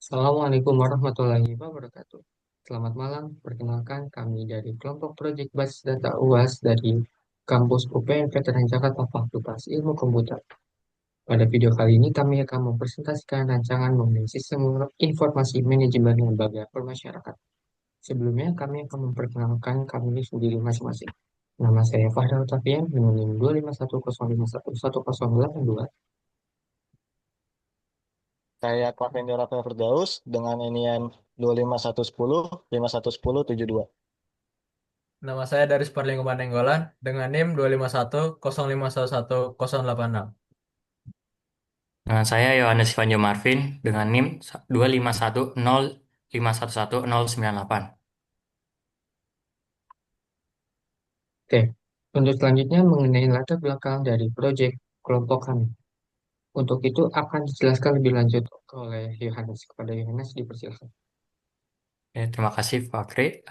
Assalamualaikum warahmatullahi wabarakatuh. Selamat malam, perkenalkan kami dari kelompok Project Basis Data UAS dari kampus UPN Veteran Jakarta Fakultas Ilmu Komputer. Pada video kali ini kami akan mempresentasikan rancangan mengenai sistem informasi manajemen lembaga permasyarakat. Sebelumnya kami akan memperkenalkan kami sendiri masing-masing. Nama saya Fahra Utapian dengan NIM 251051182. Saya Klavin Rafael Firdaus dengan NIM 25110 Nama saya dari Sparlinggo Manenggolan dengan NIM 25105111086. Dengan saya Yohanes Ivanjo Marvin dengan NIM 25105111098. Oke, untuk selanjutnya mengenai latar belakang dari proyek kelompok kami. Untuk itu akan dijelaskan lebih lanjut oleh Yohanes. Kepada Yohanes dipersilakan. Terima kasih Pak Kri.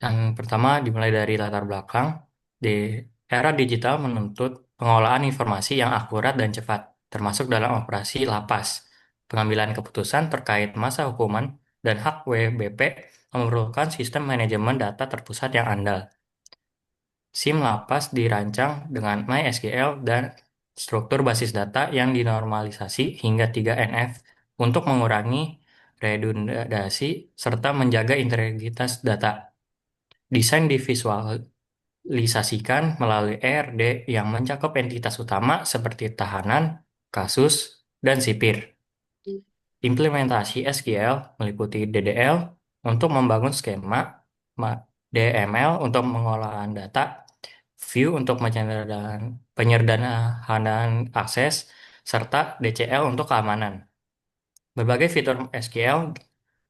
Yang pertama dimulai dari latar belakang. Di era digital menuntut pengolahan informasi yang akurat dan cepat, termasuk dalam operasi lapas. Pengambilan keputusan terkait masa hukuman dan hak WBP memerlukan sistem manajemen data terpusat yang andal. SIM lapas dirancang dengan MySQL dan struktur basis data yang dinormalisasi hingga 3NF untuk mengurangi redundasi serta menjaga integritas data. Desain divisualisasikan melalui ERD yang mencakup entitas utama seperti tahanan, kasus, dan sipir. Implementasi SQL meliputi DDL untuk membangun skema, DML untuk pengolahan data, View untuk penyederhanaan akses, serta DCL untuk keamanan. Berbagai fitur SQL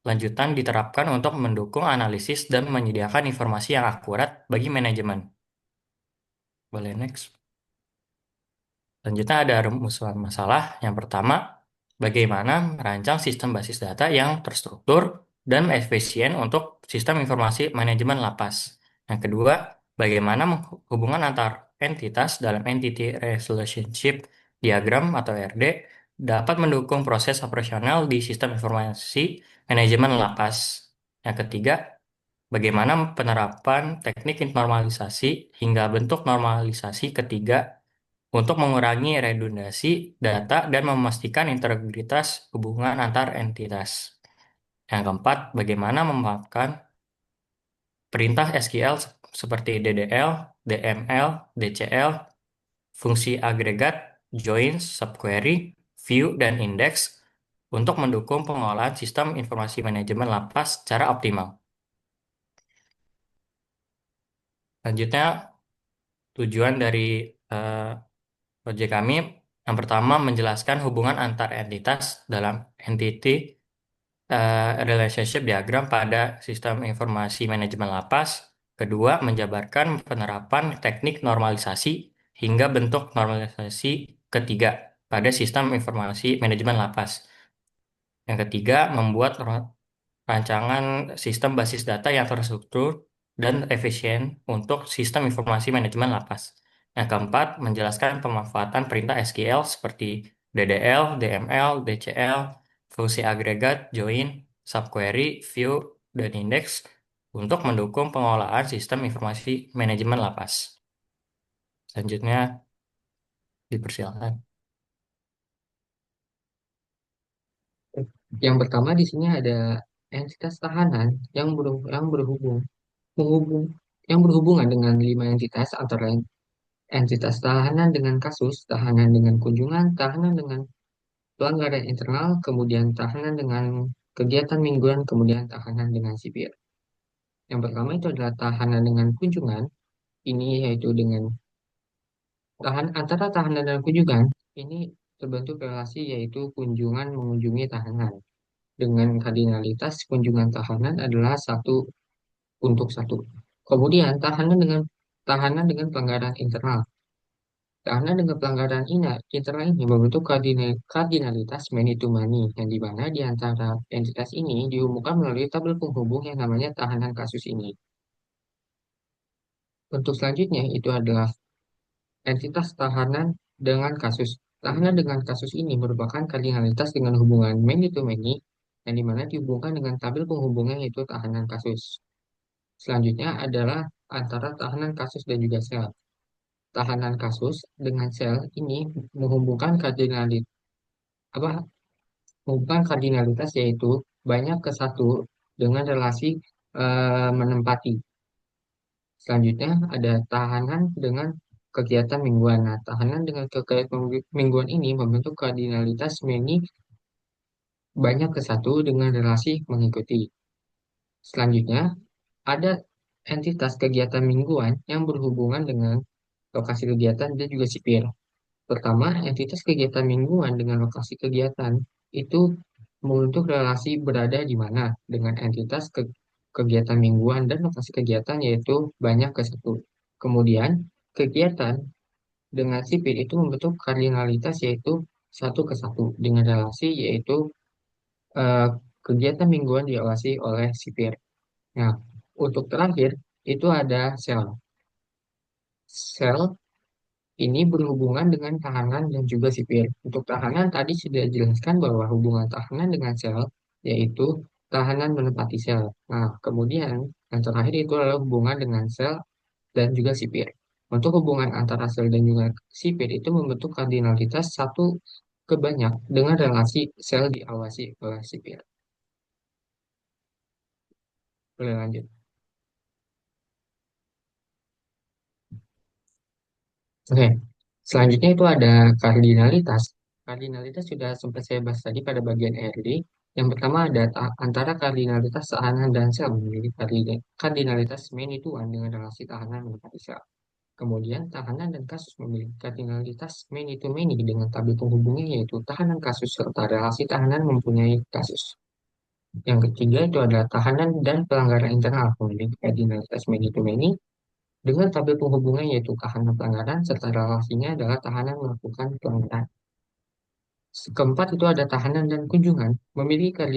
lanjutan diterapkan untuk mendukung analisis dan menyediakan informasi yang akurat bagi manajemen. Boleh next. Selanjutnya ada rumusan masalah. Yang pertama, bagaimana merancang sistem basis data yang terstruktur dan efisien untuk sistem informasi manajemen lapas. Yang kedua, bagaimana hubungan antar entitas dalam Entity Relationship Diagram atau RD dapat mendukung proses operasional di sistem informasi manajemen lapas. Yang ketiga, bagaimana penerapan teknik normalisasi hingga bentuk normalisasi ketiga untuk mengurangi redundasi data dan memastikan integritas hubungan antar entitas. Yang keempat, bagaimana memaafkan perintah SQL seperti DDL, DML, DCL, fungsi agregat, join, subquery, view, dan index untuk mendukung pengolahan sistem informasi manajemen lapas secara optimal. Selanjutnya, tujuan dari eh, proyek kami yang pertama menjelaskan hubungan antar entitas dalam entity relationship diagram pada sistem informasi manajemen lapas. Kedua, menjabarkan penerapan teknik normalisasi hingga bentuk normalisasi ketiga pada sistem informasi manajemen lapas. Yang ketiga, membuat rancangan sistem basis data yang terstruktur dan efisien untuk sistem informasi manajemen lapas. Yang keempat, menjelaskan pemanfaatan perintah SQL seperti DDL, DML, DCL, fungsi agregat, join, subquery, view, dan index untuk mendukung pengolahan sistem informasi manajemen lapas. Selanjutnya, dipersilakan. Yang pertama di sini ada entitas tahanan yang berhubungan dengan 5 entitas antara entitas tahanan dengan kasus, tahanan dengan kunjungan, tahanan dengan pelanggaran internal, kemudian tahanan dengan kegiatan mingguan, kemudian tahanan dengan sipir. Yang pertama itu adalah tahanan dengan kunjungan, ini yaitu dengan antara tahanan dan kunjungan, ini terbentuk relasi yaitu kunjungan mengunjungi tahanan. Dengan kardinalitas kunjungan tahanan adalah satu untuk satu. Kemudian tahanan dengan pelanggaran internal. Tahanan dengan pelanggaran internal ini membentuk kardinalitas many to many, yang di mana di antara entitas ini dihubungkan melalui tabel penghubung yang namanya tahanan kasus ini. Untuk selanjutnya itu adalah entitas tahanan dengan kasus. Tahanan dengan kasus ini merupakan kardinalitas dengan hubungan many to many, yang dimana dihubungkan dengan tabel penghubungnya yaitu tahanan kasus. Selanjutnya adalah antara tahanan kasus dan juga sel. Tahanan kasus dengan sel ini menghubungkan kardinalitas apa menghubungkan kardinalitas yaitu banyak ke satu dengan relasi menempati. Selanjutnya ada tahanan dengan kegiatan mingguan. Nah, tahanan dengan kegiatan mingguan ini membentuk kardinalitas many banyak ke satu dengan relasi mengikuti. Selanjutnya, ada entitas kegiatan mingguan yang berhubungan dengan lokasi kegiatan dan juga sipir. Pertama, entitas kegiatan mingguan dengan lokasi kegiatan itu membentuk relasi berada di mana dengan entitas kegiatan mingguan dan lokasi kegiatan yaitu banyak ke satu. Kemudian, kegiatan dengan sipir itu membentuk kardinalitas yaitu satu ke satu dengan relasi yaitu eh, kegiatan mingguan diawasi oleh sipir. Nah, untuk terakhir itu ada sel. Sel ini berhubungan dengan tahanan dan juga sipir. Untuk tahanan tadi sudah dijelaskan bahwa hubungan tahanan dengan sel yaitu tahanan menempati sel. Nah, kemudian yang terakhir itu adalah hubungan dengan sel dan juga sipir. Untuk hubungan antara sel dan juga sipir itu membentuk kardinalitas satu ke banyak dengan relasi sel diawasi oleh sipir. Boleh lanjut. Oke, selanjutnya itu ada kardinalitas. Kardinalitas sudah sempat saya bahas tadi pada bagian RD. Yang pertama ada antara kardinalitas tahanan dan sel memiliki kardinalitas many to one dengan relasi tahanan mendekati sel. Kemudian tahanan dan kasus memiliki kardinalitas many to many dengan tabel penghubungnya yaitu tahanan kasus serta relasi tahanan mempunyai kasus. Yang ketiga itu adalah tahanan dan pelanggaran internal memiliki kardinalitas many to many dengan tabel penghubungnya yaitu tahanan pelanggaran serta relasinya adalah tahanan melakukan pelanggaran. Keempat itu ada tahanan dan kunjungan memiliki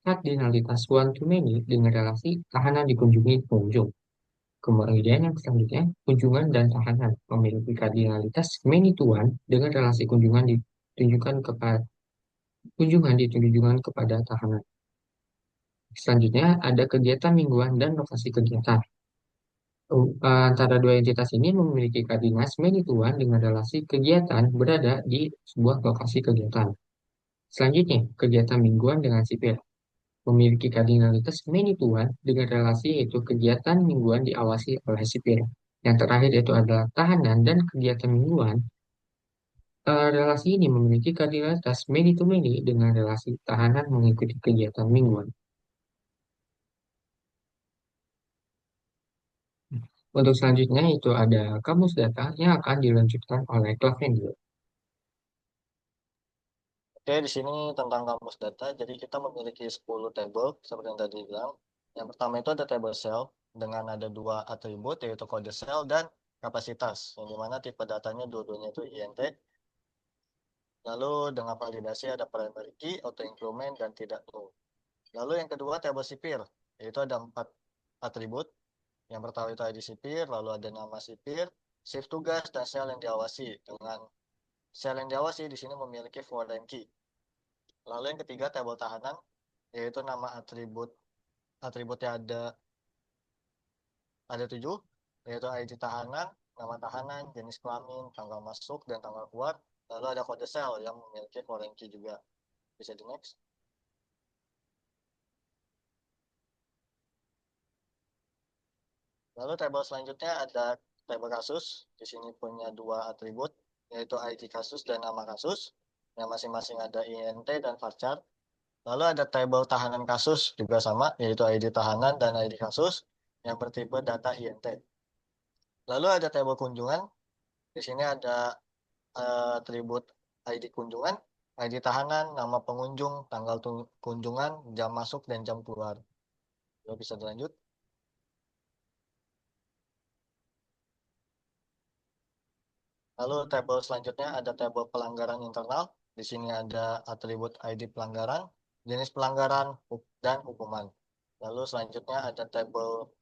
kardinalitas one to many dengan relasi tahanan dikunjungi pengunjung. Kemudian yang selanjutnya kunjungan dan tahanan memiliki kardinalitas many to one dengan relasi kunjungan ditunjukkan kepada tahanan. Selanjutnya ada kegiatan mingguan dan lokasi kegiatan. Antara dua entitas ini memiliki koordinasi many-to-one dengan relasi kegiatan berada di sebuah lokasi kegiatan. Selanjutnya, kegiatan mingguan dengan sipil memiliki kardinalitas many-to-one dengan relasi yaitu kegiatan mingguan diawasi oleh sipil. Yang terakhir itu adalah tahanan dan kegiatan mingguan. Relasi ini memiliki kardinalitas many-to-many dengan relasi tahanan mengikuti kegiatan mingguan. Untuk selanjutnya itu ada kamus data yang akan dilanjutkan oleh Clavendio. Oke, di sini tentang kamus data. Jadi kita memiliki 10 tabel seperti yang tadi bilang. Yang pertama itu ada table cell dengan ada dua atribut yaitu kode sel dan kapasitas. Yang dimana tipe datanya dua-duanya itu INT. Lalu dengan validasi ada primary key, auto increment dan tidak true. Lalu yang kedua table sipir, yaitu ada 4 atribut. Yang pertama itu ID sipir, lalu ada nama sipir, shift tugas dan sel yang diawasi. Dengan sel yang diawasi di sini memiliki foreign key. Lalu yang ketiga tabel tahanan, yaitu nama atributnya ada 7, yaitu ID tahanan, nama tahanan, jenis kelamin, tanggal masuk dan tanggal keluar. Lalu ada kode sel yang memiliki foreign key juga. Bisa di next. Lalu tabel selanjutnya ada tabel kasus. Di sini punya dua atribut, yaitu ID kasus dan nama kasus, yang masing-masing ada INT dan varchar. Lalu ada tabel tahanan kasus juga sama, yaitu ID tahanan dan ID kasus, yang bertipe data INT. Lalu ada tabel kunjungan. Di sini ada atribut ID kunjungan, ID tahanan, nama pengunjung, tanggal kunjungan, jam masuk, dan jam keluar. Lalu bisa dilanjut. Lalu tabel selanjutnya ada tabel pelanggaran internal. Di sini ada atribut ID pelanggaran, jenis pelanggaran, dan hukuman. Lalu selanjutnya ada tabel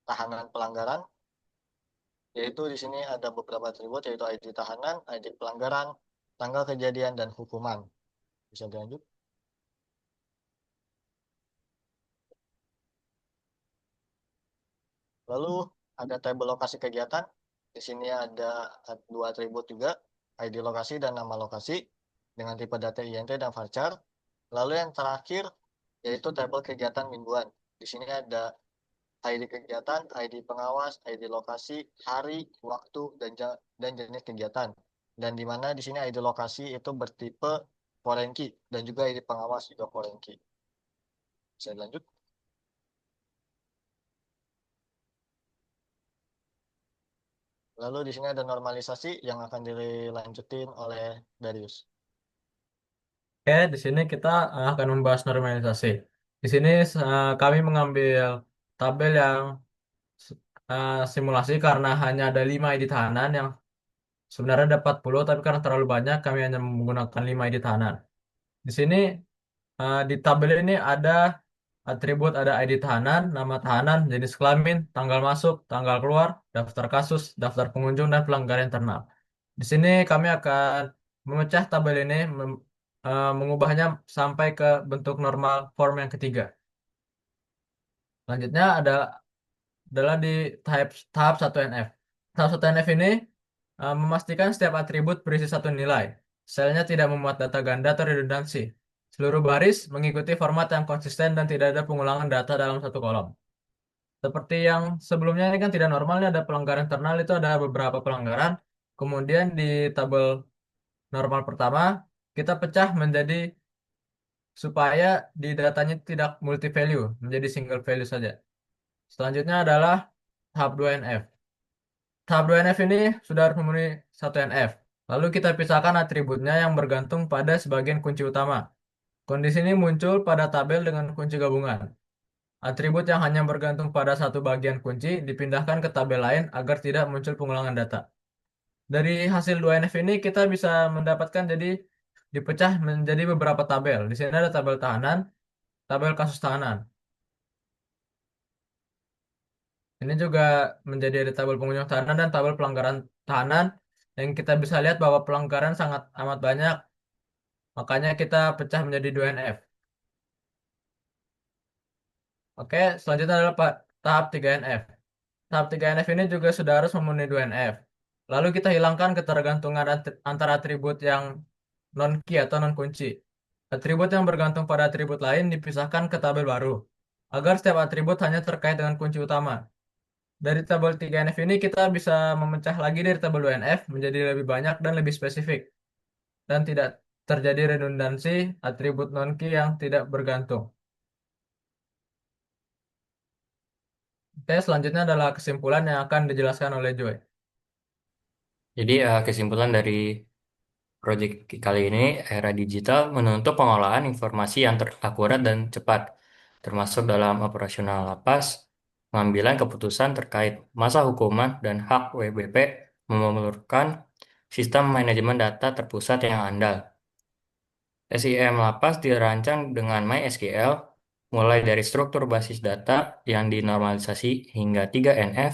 tahanan pelanggaran, yaitu di sini ada beberapa atribut yaitu ID tahanan, ID pelanggaran, tanggal kejadian, dan hukuman. Bisa dilanjut. Lalu ada tabel lokasi kegiatan. Di sini ada dua atribut juga, ID lokasi dan nama lokasi dengan tipe data INT dan varchar. Lalu yang terakhir yaitu tabel kegiatan mingguan. Di sini ada ID kegiatan, ID pengawas, ID lokasi, hari, waktu, dan jenis kegiatan. Dan di mana di sini ID lokasi itu bertipe foreign key dan juga ID pengawas juga foreign key. Bisa lanjut. Lalu di sini ada normalisasi yang akan dilanjutin oleh Darius. Oke, di sini kita akan membahas normalisasi. Di sini kami mengambil tabel yang simulasi karena hanya ada 5 ID tahanan yang sebenarnya ada 40, tapi karena terlalu banyak kami hanya menggunakan 5 ID tahanan. Di sini di tabel ini ada atribut, ada ID tahanan, nama tahanan, jenis kelamin, tanggal masuk, tanggal keluar, daftar kasus, daftar pengunjung, dan pelanggaran internal. Di sini kami akan memecah tabel ini, mengubahnya sampai ke bentuk normal form yang ketiga. Selanjutnya adalah di tahap 1NF. Tahap 1NF ini memastikan setiap atribut berisi satu nilai. Selnya tidak memuat data ganda atau redundansi. Seluruh baris mengikuti format yang konsisten dan tidak ada pengulangan data dalam satu kolom. Seperti yang sebelumnya ini kan tidak normal, ini ada pelanggaran internal, itu ada beberapa pelanggaran. Kemudian di tabel normal pertama, kita pecah menjadi supaya di datanya tidak multi value, menjadi single value saja. Selanjutnya adalah tahap 2NF. Tahap 2NF ini sudah harus memenuhi 1NF. Lalu kita pisahkan atributnya yang bergantung pada sebagian kunci utama. Kondisi ini muncul pada tabel dengan kunci gabungan. Atribut yang hanya bergantung pada satu bagian kunci dipindahkan ke tabel lain agar tidak muncul pengulangan data. Dari hasil 2NF ini kita bisa mendapatkan jadi dipecah menjadi beberapa tabel. Di sini ada tabel tahanan, tabel kasus tahanan. Ini juga menjadi ada tabel pengunjung tahanan dan tabel pelanggaran tahanan yang kita bisa lihat bahwa pelanggaran sangat amat banyak. Makanya kita pecah menjadi 2NF. Oke, selanjutnya adalah tahap 3NF. Tahap 3NF ini juga sudah harus memenuhi 2NF. Lalu kita hilangkan ketergantungan antara atribut yang non-key atau non-kunci. Atribut yang bergantung pada atribut lain dipisahkan ke tabel baru, agar setiap atribut hanya terkait dengan kunci utama. Dari tabel 3NF ini kita bisa memecah lagi dari tabel 2NF menjadi lebih banyak dan lebih spesifik. Dan tidak terjadi redundansi atribut non-key yang tidak bergantung. Oke, selanjutnya adalah kesimpulan yang akan dijelaskan oleh Joy. Jadi kesimpulan dari proyek kali ini, era digital menuntut pengolahan informasi yang terakurat dan cepat, termasuk dalam operasional lapas, pengambilan keputusan terkait masa hukuman dan hak WBP memerlukan sistem manajemen data terpusat yang andal. SIM Lapas dirancang dengan MySQL, mulai dari struktur basis data yang dinormalisasi hingga 3NF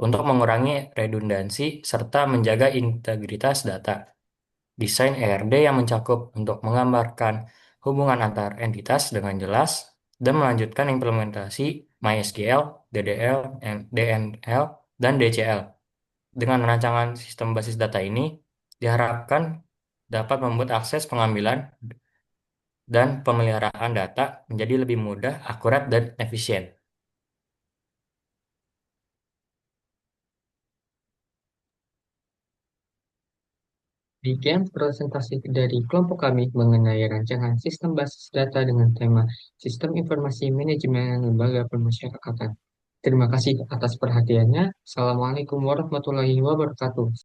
untuk mengurangi redundansi serta menjaga integritas data. Desain ERD yang mencakup untuk menggambarkan hubungan antar entitas dengan jelas dan melanjutkan implementasi MySQL, DDL, DML, dan DCL. Dengan rancangan sistem basis data ini, diharapkan dapat membuat akses pengambilan dan pemeliharaan data menjadi lebih mudah, akurat, dan efisien. Demikian presentasi dari kelompok kami mengenai rancangan sistem basis data dengan tema Sistem Informasi Manajemen Lembaga Pemasyarakatan. Terima kasih atas perhatiannya. Assalamualaikum warahmatullahi wabarakatuh.